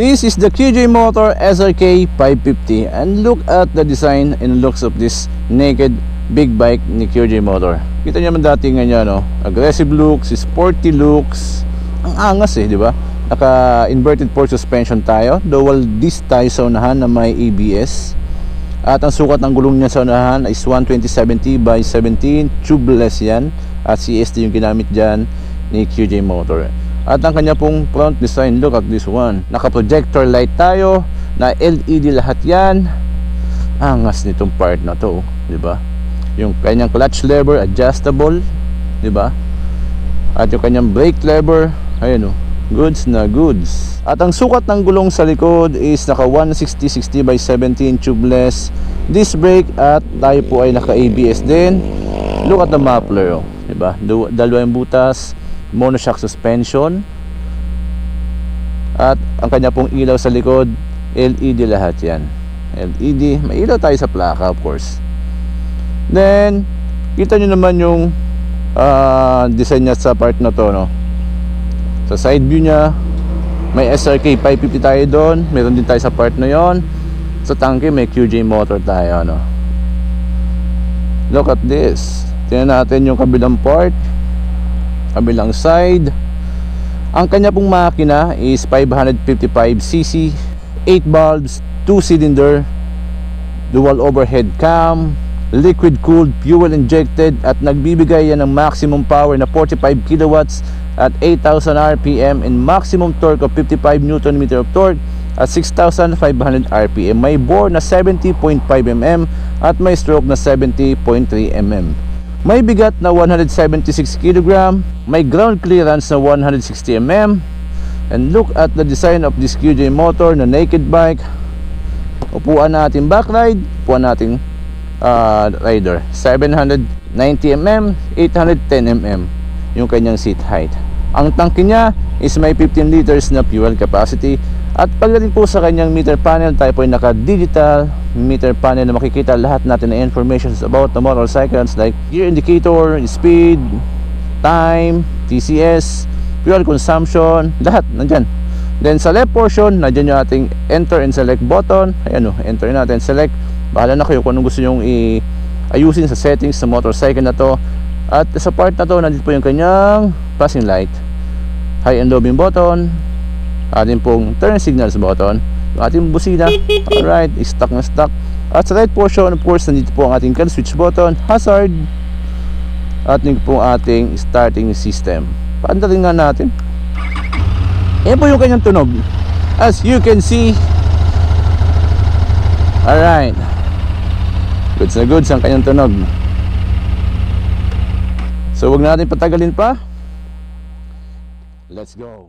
This is the QJ Motor SRK 550 and look at the design and looks of this naked big bike ni QJ Motor. Kita niyo naman dati nga niya, no? Aggressive looks, sporty looks. Ang angas eh, di ba? Naka inverted fork suspension tayo, dual disc tayo sa unahan na may ABS. At ang sukat ng gulong niya sa unahan is 120/70 by 17, tubeless yan. At CST yung ginamit dyan ni QJ Motor. At ang kanya pong front design, look at this one. Naka projector light tayo, na LED lahat yan. Angas nitong part na to, di ba? Yung kanyang clutch lever adjustable, di ba? At yung kanyang brake lever, ayun, goods na goods. At ang sukat ng gulong sa likod is naka 160/60 by 17 tubeless disc brake. At tayo po ay naka ABS din. Look at the muffler, di ba? Dalawang butas, monoshock suspension. At ang kanya pong ilaw sa likod, LED lahat yan. LED, may ilaw tayo sa plaka, of course. Then kita nyo naman yung design niya sa part na to, no? Sa side view niya, may SRK 550 tayo doon. Meron din tayo sa part na yon. Sa tangke may QJ Motor tayo, no? Look at this. Tingnan natin yung kabilang part, kabilang side. Ang kanya pong makina is 555cc, 8 valves, 2 cylinder, dual overhead cam, liquid cooled, fuel injected. At nagbibigay yan ng maximum power na 45 kilowatts at 8,000 rpm and maximum torque of 55 Nm of torque at 6,500 rpm. May bore na 70.5 mm at may stroke na 70.3 mm. May bigat na 176 kg, may ground clearance na 160 mm. And look at the design of this QJ Motor na naked bike. Upuan natin backride, upuan natin rider, 790 mm, 810 mm yung kanyang seat height. Ang tangke niya is may 15 liters na fuel capacity. At pagdating po sa kanyang meter panel, tayo po ay naka-digital meter panel na makikita lahat natin na information about the motorcycles like gear indicator, speed, time, TCS, fuel consumption, lahat nandyan. Then sa left portion, nandyan yung ating enter and select button. Ayan o, enter natin, select. Bahala na kayo kung anong gusto nyong ayusin sa settings sa motorcycle na to. At sa part na to, nandito po yung kanyang passing light, high and low beam button, ating pong turn signals button, yung ating busina, alright, stock na stock. At sa right portion, of course, nandito po ang ating can switch button, hazard, at nandito po ang ating starting system. Paandarin nga natin. Yan po yung kanyang tunog, as you can see. Alright, goods na goods ang kanyang tunog. So wag natin patagalin pa. Let's go.